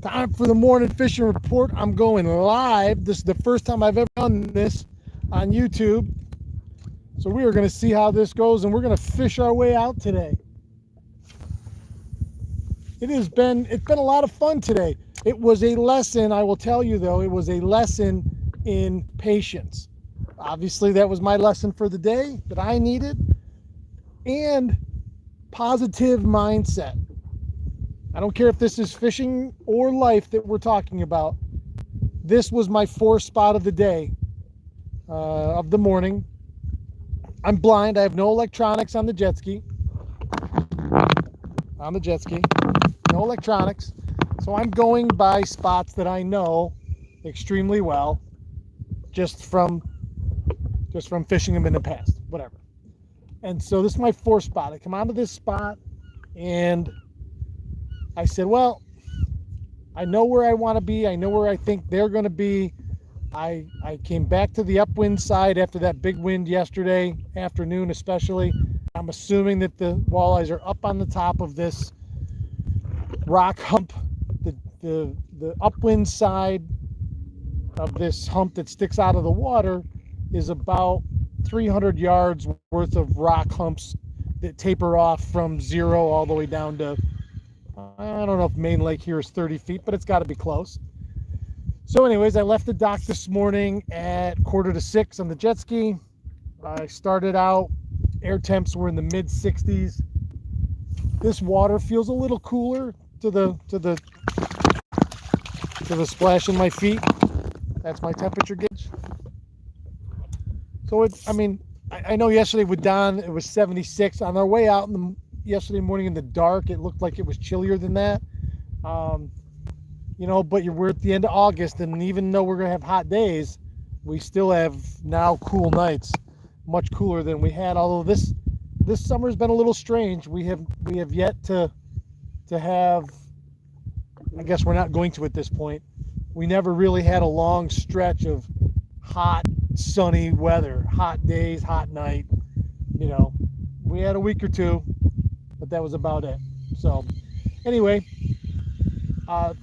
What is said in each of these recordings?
Time for the morning fishing report. I'm going live. This is the first time I've ever done this on YouTube. So we are going to see how this goes, and we're going to fish our way out today. It's been a lot of fun today. It was a lesson, I will tell you though, it was a lesson in patience. Obviously that was my lesson for the day that I needed, and positive mindset. I don't care if this is fishing or life that we're talking about. This was my fourth spot of the day, of the morning. I'm blind. I have no electronics on the jet ski. No electronics. So I'm going by spots that I know extremely well, just from fishing them in the past, whatever. And so this is my fourth spot. I come onto this spot and I said, well, I know where I want to be. I know where I think they're going to be. I came back to the upwind side after that big wind yesterday afternoon, especially. I'm assuming that the walleyes are up on the top of this rock hump. The upwind side of this hump that sticks out of the water is about 300 yards worth of rock humps that taper off from zero all the way down to, I don't know if main lake here is 30 feet, but it's got to be close. So anyways, I left the dock this morning at 5:45 on the jet ski. I started out, air temps were in the mid 60s. This water feels a little cooler to the splash in my feet. That's my temperature gauge. So I know yesterday with Don it was 76. On our way out yesterday morning in the dark, it looked like it was chillier than that. But we're at the end of August, and even though we're gonna have hot days, we still have now cool nights, much cooler than we had. Although this summer's been a little strange. We have yet to have. I guess we're not going to at this point. We never really had a long stretch of hot, sunny weather, hot days, hot night. We had a week or two, but that was about it. So anyway,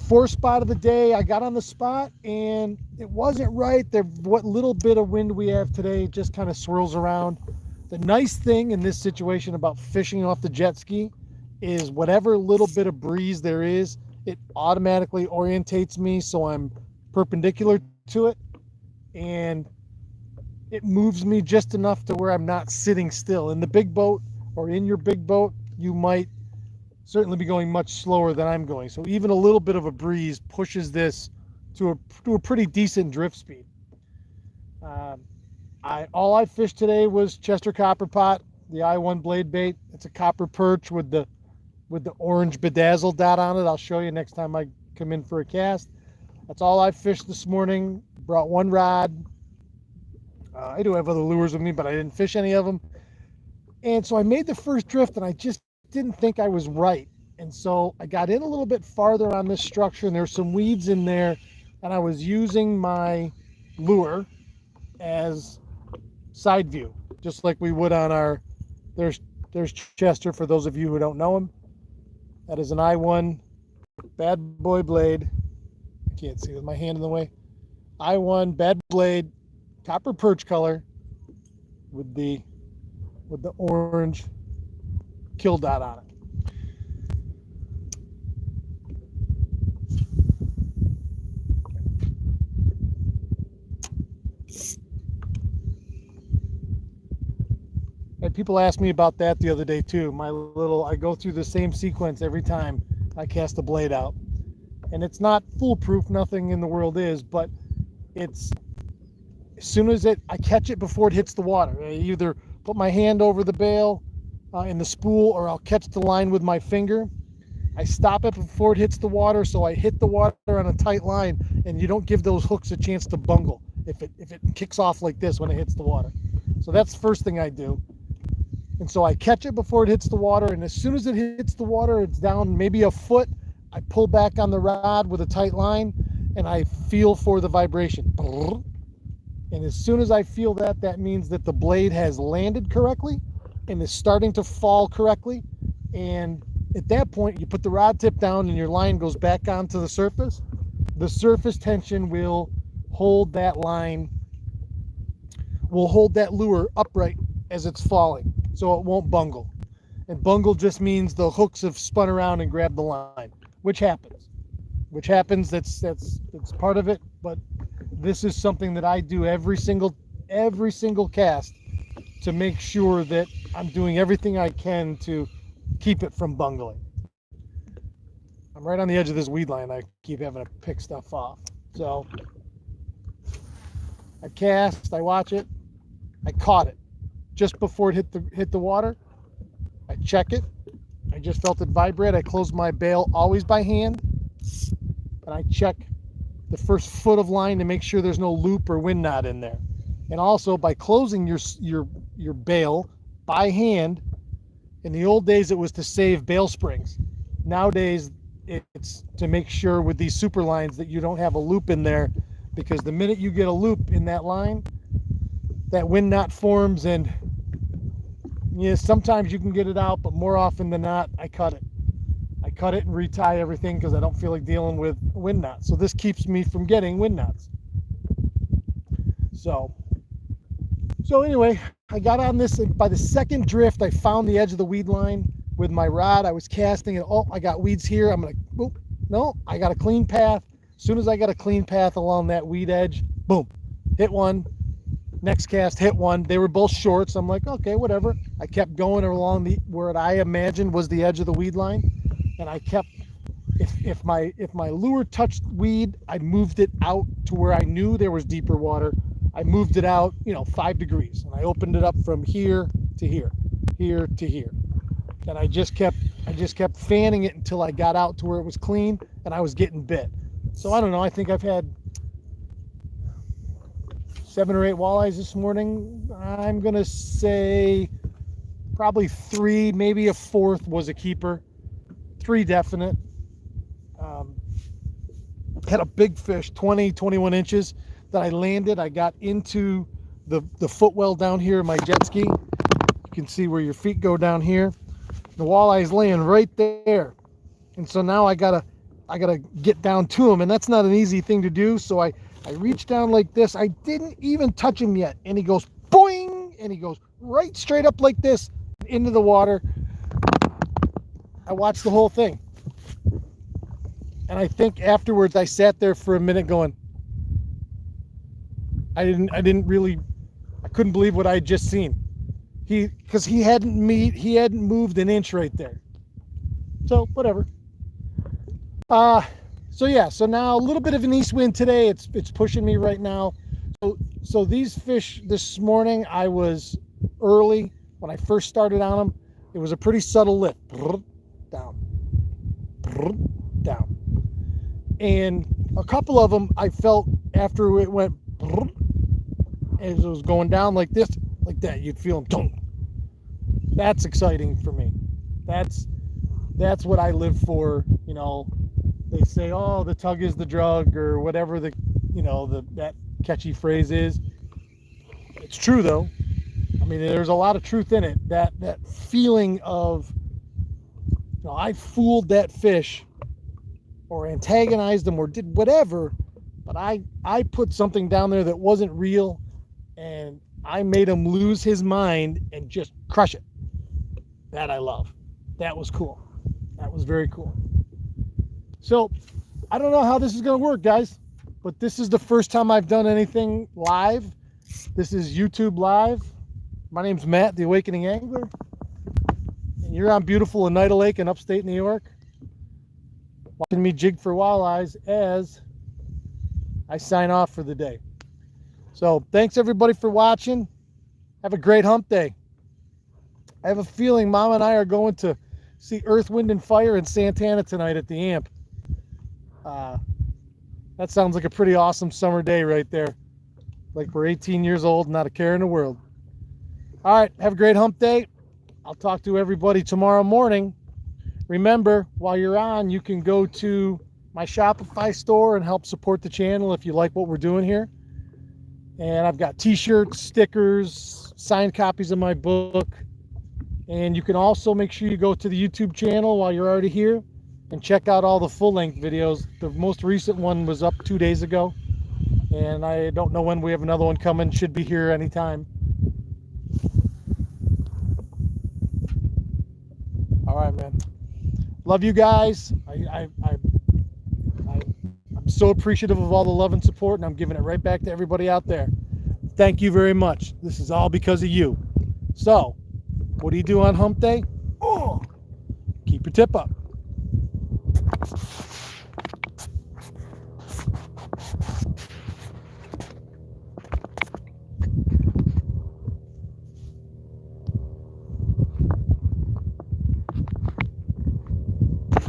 fourth spot of the day, I got on the spot and it wasn't right. What little bit of wind we have today just kind of swirls around. The nice thing in this situation about fishing off the jet ski is whatever little bit of breeze there is, it automatically orientates me so I'm perpendicular to it, and it moves me just enough to where I'm not sitting still. In the big boat, or in your big boat, you might certainly be going much slower than I'm going. So even a little bit of a breeze pushes this to a pretty decent drift speed. All I fished today was Chester Copper Pot, the I-1 blade bait. It's a copper perch with the orange bedazzle dot on it. I'll show you next time I come in for a cast. That's all I fished this morning. Brought one rod. I do have other lures with me, but I didn't fish any of them. And so I made the first drift, and I just didn't think I was right. And so I got in a little bit farther on this structure, and there's some weeds in there, and I was using my lure as side view, just like we would on our, there's Chester, for those of you who don't know him. That is an I-1 bad boy blade. I can't see with my hand in the way. I-1 bad blade, copper perch color with the orange kill dot on it. And people asked me about that the other day too. I go through the same sequence every time I cast a blade out. And it's not foolproof, nothing in the world is, but it's, as soon as I catch it before it hits the water. I either put my hand over the bail in the spool, or I'll catch the line with my finger. I stop it before it hits the water, so I hit the water on a tight line, and you don't give those hooks a chance to bungle if it kicks off like this when it hits the water. So that's the first thing I do. And so I catch it before it hits the water, and as soon as it hits the water, it's down maybe a foot. I pull back on the rod with a tight line, and I feel for the vibration. And as soon as I feel that, that means that the blade has landed correctly and is starting to fall correctly. And at that point, you put the rod tip down and your line goes back onto the surface. The surface tension will hold that line, will hold that lure upright as it's falling, so it won't bungle. And bungle just means the hooks have spun around and grabbed the line, which happens. That's part of it. But this is something that I do every single cast to make sure that I'm doing everything I can to keep it from bungling. I'm right on the edge of this weed line. I keep having to pick stuff off. So I cast, I watch it, I caught it just before it hit the water. I check it. I just felt it vibrate. I close my bail always by hand, and I check the first foot of line to make sure there's no loop or wind knot in there. And also by closing your bail by hand. In the old days, it was to save bail springs. Nowadays, it's to make sure with these super lines that you don't have a loop in there, because the minute you get a loop in that line, that wind knot forms, and yeah, sometimes you can get it out, but more often than not, I cut it. I cut it and retie everything because I don't feel like dealing with wind knots. So this keeps me from getting wind knots. So anyway, I got on this, and by the second drift, I found the edge of the weed line with my rod. I was casting, and I got weeds here. I'm like, boop, no, I got a clean path. As soon as I got a clean path along that weed edge, boom, hit one. Next cast, hit one. They were both shorts. I'm like, okay, whatever. I kept going along where I imagined was the edge of the weed line, and I kept. If my lure touched weed, I moved it out to where I knew there was deeper water. I moved it out, 5 degrees, and I opened it up from here to here, here to here, and I just kept fanning it until I got out to where it was clean, and I was getting bit. So I don't know. I think I've had 7 or 8 walleyes this morning. I'm gonna say probably 3, maybe a fourth was a keeper. 3 definite. Had a big fish, 21 inches, that I landed. I got into the footwell down here in my jet ski. You can see where your feet go down here. The walleye's laying right there, and so now I gotta get down to him, and that's not an easy thing to do. So I reach down like this. I didn't even touch him yet, and he goes boing, and he goes right straight up like this into the water. I watched the whole thing, and I think afterwards I sat there for a minute going, I couldn't believe what I had just seen. Because he hadn't moved an inch right there. So whatever. So now a little bit of an east wind today. It's pushing me right now. So these fish this morning, I was early when I first started on them. It was a pretty subtle lift, down, down, and a couple of them I felt after it went, as it was going down like this, like that, you'd feel them. That's exciting for me. That's what I live for. They say, oh, the tug is the drug, or whatever that catchy phrase is. It's true though. I mean, there's a lot of truth in it. That feeling of, I fooled that fish, or antagonized them, or did whatever, but I put something down there that wasn't real, and I made him lose his mind and just crush it. That I love. That was cool. That was very cool. So I don't know how this is going to work, guys, but this is the first time I've done anything live. This is YouTube Live. My name's Matt, the Awakening Angler, and you're on beautiful Oneida Lake in upstate New York, watching me jig for walleyes as I sign off for the day. So thanks everybody for watching. Have a great hump day. I have a feeling Mom and I are going to see Earth, Wind, and Fire in Santana tonight at the Amp. That sounds like a pretty awesome summer day right there. Like we're 18 years old, not a care in the world. All right, have a great hump day. I'll talk to everybody tomorrow morning. Remember, while you're on, you can go to my Shopify store and help support the channel if you like what we're doing here. And I've got t-shirts, stickers, signed copies of my book, And you can also make sure you go to the YouTube channel while you're already here and check out all the full-length videos. The most recent one was up 2 days ago, and I don't know when we have another one coming. Should be here anytime. All right, man. Love you guys. I'm so appreciative of all the love and support, and I'm giving it right back to everybody out there. Thank you very much. This is all because of you. So, what do you do on hump day? Oh, keep your tip up.